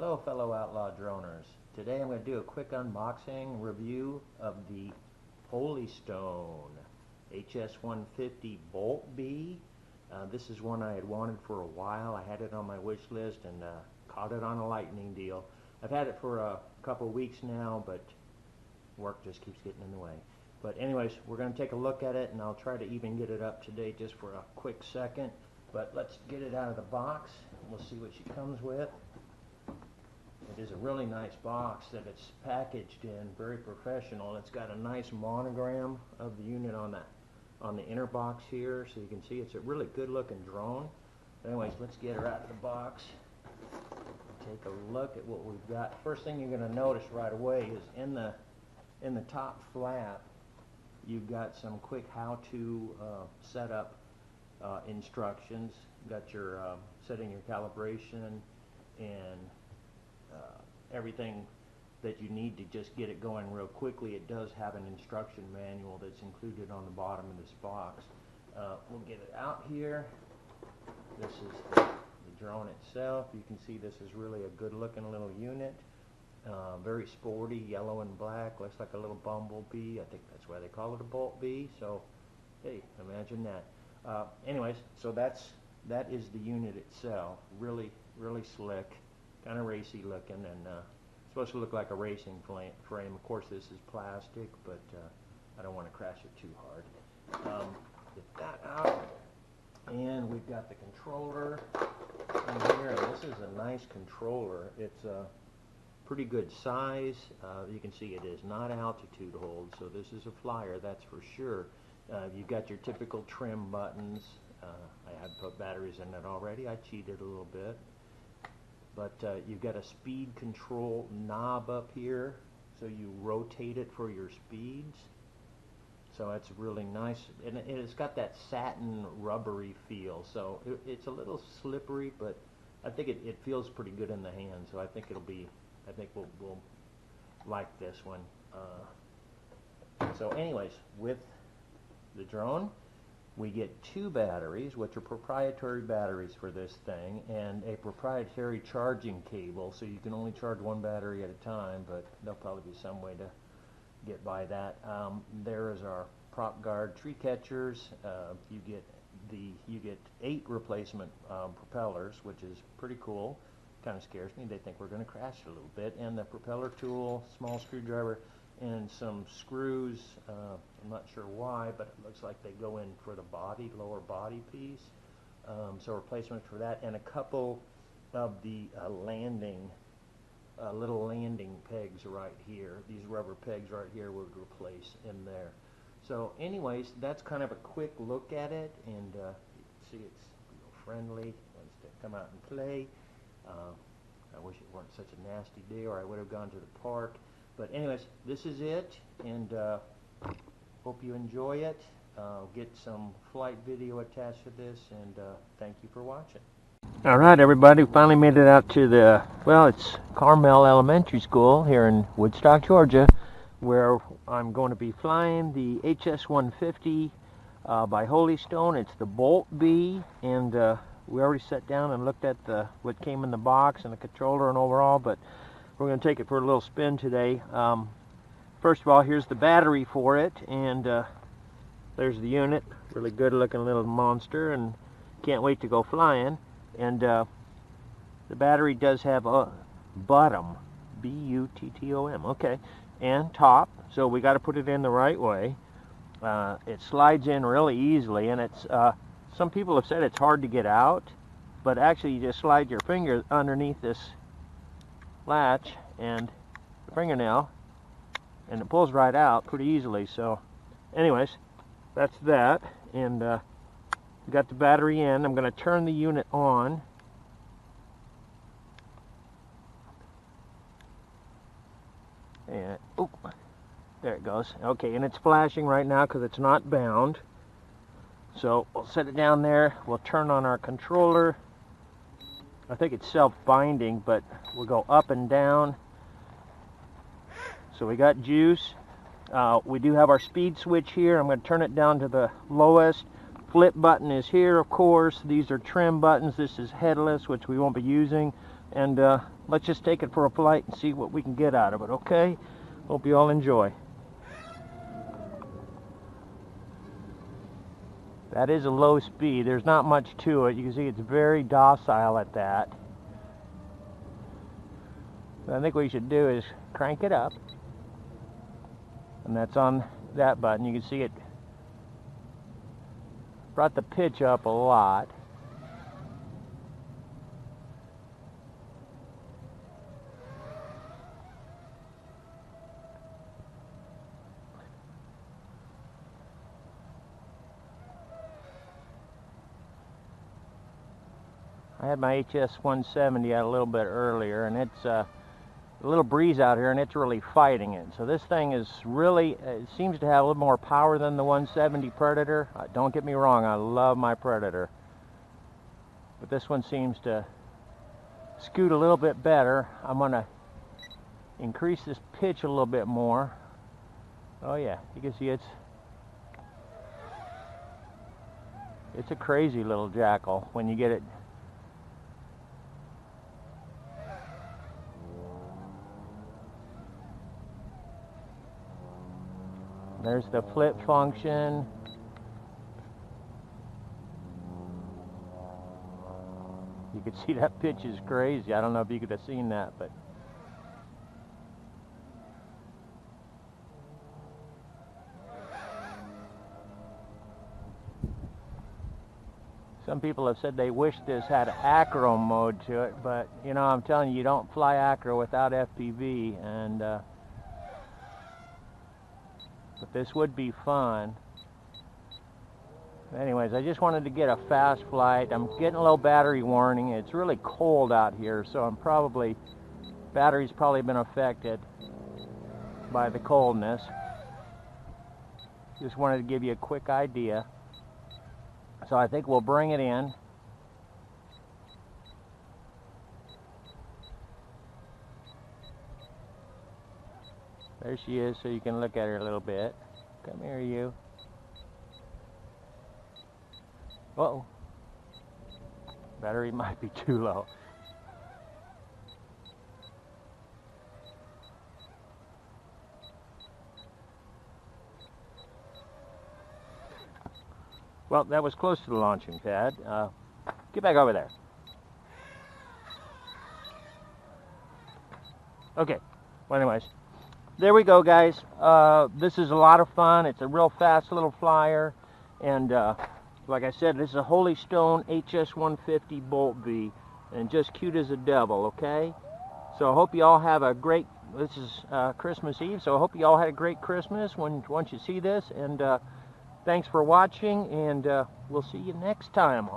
Hello fellow outlaw droners. Today I'm going to do a quick unboxing review of the Holy Stone HS150 Bolt B. This is one I had wanted for a while. I had it on my wish list and caught it on a lightning deal. I've had it for a couple weeks now, but work just keeps getting in the way. But anyways, we're going to take a look at it, and I'll try to even get it up to date just for a quick second. But let's get it out of the box and we'll see what she comes with. It is a really nice box that it's packaged in, very professional. It's got a nice monogram of the unit on the inner box here, so you can see it's a really good looking drone. But anyways, let's get her out of the box. Take a look at what we've got. First thing you're going to notice right away is in the top flap you've got some quick how-to setup instructions. You've got your setting your calibration and everything that you need to just get it going real quickly. It does have an instruction manual that's included on the bottom of this box. We'll get it out here. This is the drone itself. You can see this is really a good looking little unit. Very sporty, yellow and black, looks like a little bumblebee. I think that's why they call it a Bolt Bee. So hey, imagine that. Anyways, so that is the unit itself. Really slick, kind of racy looking, and supposed to look like a racing frame. Of course this is plastic, but I don't want to crash it too hard. Get that out, and we've got the controller in here. This is a nice controller. It's a pretty good size. You can see it is not altitude hold, so this is a flyer, that's for sure. You've got your typical trim buttons. I had put batteries in it already. I cheated a little bit. But you've got a speed control knob up here, so you rotate it for your speeds. So that's really nice, and it's got that satin rubbery feel. So it's a little slippery, but I think it feels pretty good in the hand. So I think we'll like this one. So anyways, with the drone, we get 2 batteries, which are proprietary batteries for this thing, and a proprietary charging cable, so you can only charge 1 battery at a time, but there'll probably be some way to get by that. There is our prop guard tree catchers. You get 8 replacement propellers, which is pretty cool. Kind of scares me. They think we're going to crash a little bit. And the propeller tool, small screwdriver, and some screws. I'm not sure why, but it looks like they go in for the body, lower body piece. So replacement for that, and a couple of the little landing pegs right here. These rubber pegs right here would replace in there. So anyways, that's kind of a quick look at it, and you can see it's friendly. Wants to come out and play. I wish it weren't such a nasty day, or I would have gone to the park. But anyways, this is it, and hope you enjoy it. Get some flight video attached to this, and thank you for watching. Alright everybody, we finally made it out to it's Carmel Elementary School here in Woodstock, Georgia, where I'm going to be flying the HS150 by Holy Stone. It's the Bolt B, and we already sat down and looked at what came in the box and the controller and overall, but we're going to take it for a little spin today. First of all, here's the battery for it, and there's the unit. Really good looking little monster, and can't wait to go flying. And the battery does have a bottom, B-U-T-T-O-M, okay, and top, so we got to put it in the right way. It slides in really easily, and it's some people have said it's hard to get out, but actually you just slide your finger underneath this latch and the fingernail, and it pulls right out pretty easily. So anyways, that's that, and we got the battery in. I'm going to turn the unit on. And oh, there it goes. Okay, and it's flashing right now because it's not bound. So we'll set it down there. We'll turn on our controller. I think it's self-binding, but we'll go up and down. So we got juice. We do have our speed switch here. I'm going to turn it down to the lowest. Flip button is here, of course. These are trim buttons. This is headless, which we won't be using. and let's just take it for a flight and see what we can get out of it, okay? Hope you all enjoy. That is a low speed. There's not much to it. You can see it's very docile at that. So I think what you should do is crank it up, and that's on that button. You can see it brought the pitch up a lot. I had my HS-170 out a little bit earlier, and it's a little breeze out here, and it's really fighting it. So this thing is really, it seems to have a little more power than the 170 Predator. Don't get me wrong, I love my Predator. But this one seems to scoot a little bit better. I'm going to increase this pitch a little bit more. Oh yeah, you can see it's a crazy little jackal when you get it. There's the flip function. You can see that pitch is crazy. I don't know if you could have seen that, but some people have said they wish this had acro mode to it, but you know, I'm telling you, you don't fly acro without FPV, and but this would be fun. Anyways, I just wanted to get a fast flight. I'm getting a low battery warning. It's really cold out here, so battery's probably been affected by the coldness. Just wanted to give you a quick idea. So I think we'll bring it in. There she is, so you can look at her a little bit. Come here, you. Uh-oh. Battery might be too low. Well, that was close to the launching pad. Get back over there. Okay. Well, anyways. There we go, guys. This is a lot of fun. It's a real fast little flyer, and like I said, this is a Holy Stone HS-150 Bolt V, and just cute as a devil. Okay, so I hope you all have a great. This is Christmas Eve, so I hope you all had a great Christmas once you see this. And thanks for watching, and we'll see you next time.